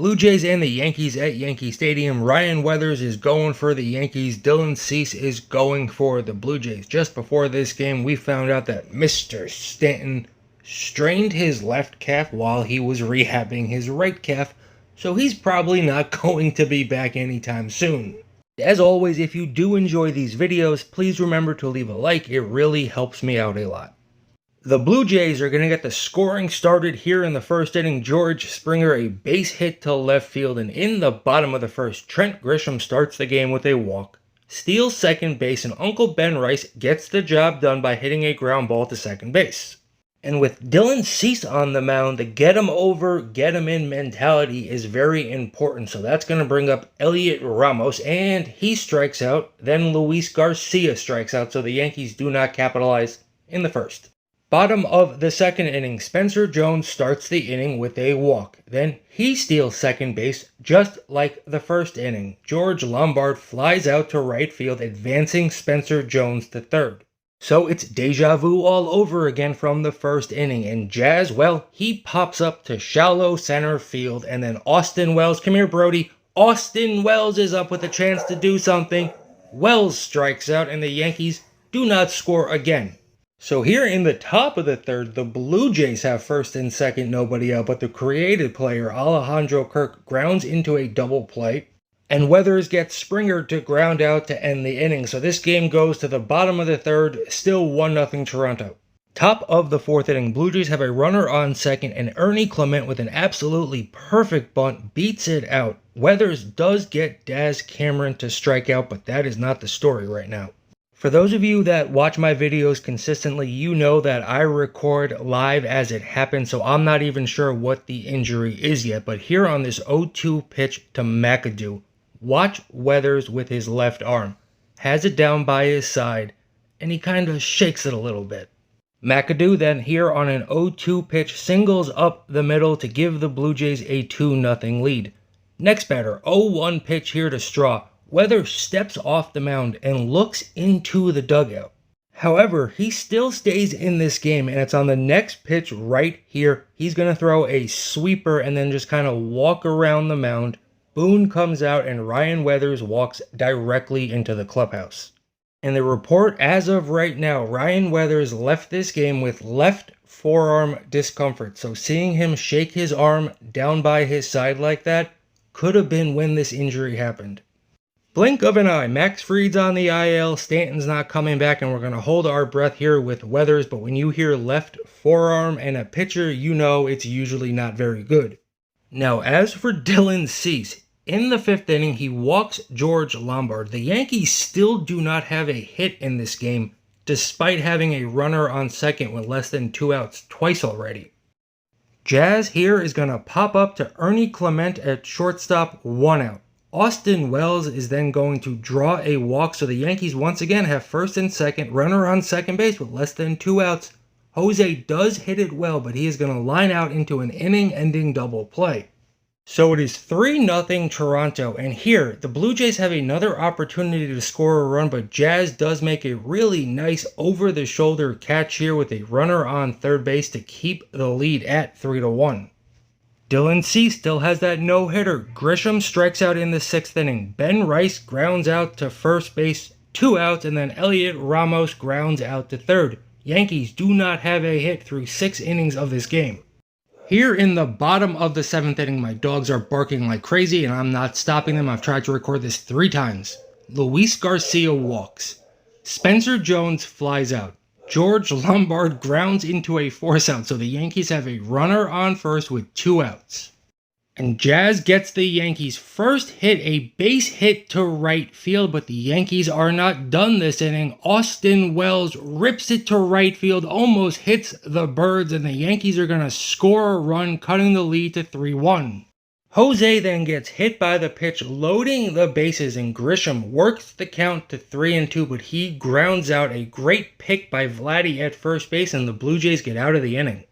Blue Jays and the Yankees at Yankee Stadium. Ryan Weathers is going for the Yankees. Dylan Cease is going for the Blue Jays. Just before this game, we found out that Mr. Stanton strained his left calf while he was rehabbing his right calf, so he's probably not going to be back anytime soon. As always, if you do enjoy these videos, please remember to leave a like. It really helps me out a lot. The Blue Jays are going to get the scoring started here in the first inning. George Springer a base hit to left field, and in the bottom of the first, Trent Grisham starts the game with a walk, steals second base, and Uncle Ben Rice gets the job done by hitting a ground ball to second base. And with Dylan Cease on the mound, the get him over, get him in mentality is very important. So that's going to bring up Elliot Ramos, and he strikes out. Then Luis Garcia strikes out, so the Yankees do not capitalize in the first. Bottom of the second inning, Spencer Jones starts the inning with a walk. Then he steals second base, just like the first inning. George Lombard flies out to right field, advancing Spencer Jones to third. So it's deja vu all over again from the first inning. And Jazz, well, he pops up to shallow center field. And then Austin Wells, come here, Brody. Austin Wells is up with a chance to do something. Wells strikes out, and the Yankees do not score again. So here in the top of the third, the Blue Jays have first and second, nobody out, but the creative player, Alejandro Kirk, grounds into a double play, and Weathers gets Springer to ground out to end the inning. So this game goes to the bottom of the third, still 1-0 Toronto. Top of the fourth inning, Blue Jays have a runner on second, and Ernie Clement with an absolutely perfect bunt beats it out. Weathers does get Daz Cameron to strike out, but that is not the story right now. For those of you that watch my videos consistently, you know that I record live as it happens, so I'm not even sure what the injury is yet. But here on this 0-2 pitch to McAdoo, watch Weathers with his left arm. Has it down by his side, and he kind of shakes it a little bit. McAdoo then here on an 0-2 pitch singles up the middle to give the Blue Jays a 2-0 lead. Next batter, 0-1 pitch here to Straw. Weathers steps off the mound and looks into the dugout. However, he still stays in this game, and it's on the next pitch right here. He's going to throw a sweeper and then just kind of walk around the mound. Boone comes out, and Ryan Weathers walks directly into the clubhouse. And the report as of right now, Ryan Weathers left this game with left forearm discomfort. So seeing him shake his arm down by his side like that could have been when this injury happened. Blink of an eye, Max Fried's on the IL, Stanton's not coming back, and we're going to hold our breath here with Weathers, but when you hear left forearm and a pitcher, you know it's usually not very good. Now, as for Dylan Cease, in the fifth inning, he walks George Lombard. The Yankees still do not have a hit in this game, despite having a runner on second with less than 2 outs twice already. Jazz here is going to pop up to Ernie Clement at shortstop, 1 out. Austin Wells is then going to draw a walk, so the Yankees once again have first and second, runner on second base with less than 2 outs. Jose does hit it well, but he is going to line out into an inning-ending double play. So it is 3-0 Toronto, and here, the Blue Jays have another opportunity to score a run, but Jazz does make a really nice over-the-shoulder catch here with a runner on third base to keep the lead at 3-1. Dylan Cease still has that no-hitter. Grisham strikes out in the sixth inning. Ben Rice grounds out to first base, 2 outs, and then Elliot Ramos grounds out to third. Yankees do not have a hit through 6 innings of this game. Here in the bottom of the 7th inning, my dogs are barking like crazy, and I'm not stopping them. I've tried to record this 3 times. Luis Garcia walks. Spencer Jones flies out. George Lombard grounds into a force out, so the Yankees have a runner on first with 2 outs. And Jazz gets the Yankees' first hit, a base hit to right field, but the Yankees are not done this inning. Austin Wells rips it to right field, almost hits the birds, and the Yankees are going to score a run, cutting the lead to 3-1. Jose then gets hit by the pitch, loading the bases, and Grisham works the count to 3-2, but he grounds out a great pick by Vladdy at first base, and the Blue Jays get out of the inning.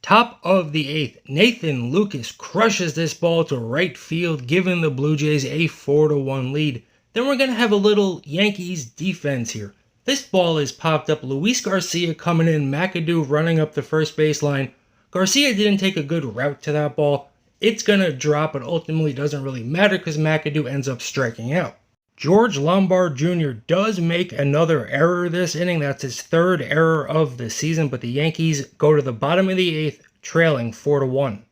Top of the 8th, Nathan Lucas crushes this ball to right field, giving the Blue Jays a 4-1 lead. Then we're going to have a little Yankees defense here. This ball is popped up, Luis Garcia coming in, McAdoo running up the first baseline. Garcia didn't take a good route to that ball. it's going to drop, but ultimately doesn't really matter because McAdoo ends up striking out. George Lombard Jr. does make another error this inning. That's his third error of the season, but the Yankees go to the bottom of the 8th, trailing 4-1.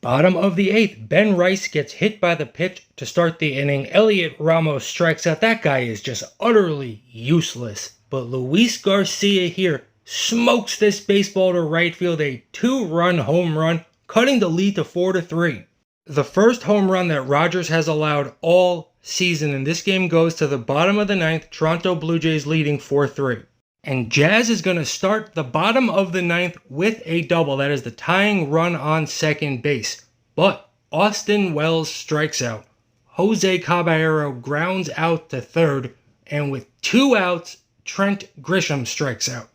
Bottom of the 8th, Ben Rice gets hit by the pitch to start the inning. Elliot Ramos strikes out. That guy is just utterly useless. But Luis Garcia here smokes this baseball to right field, a 2-run home run, cutting the lead to 4-3. The first home run that Rogers has allowed all season, and this game goes to the bottom of the 9th, Toronto Blue Jays leading 4-3. And Jazz is going to start the bottom of the 9th with a double. That is the tying run on second base. But Austin Wells strikes out. Jose Caballero grounds out to third. And with 2 outs, Trent Grisham strikes out.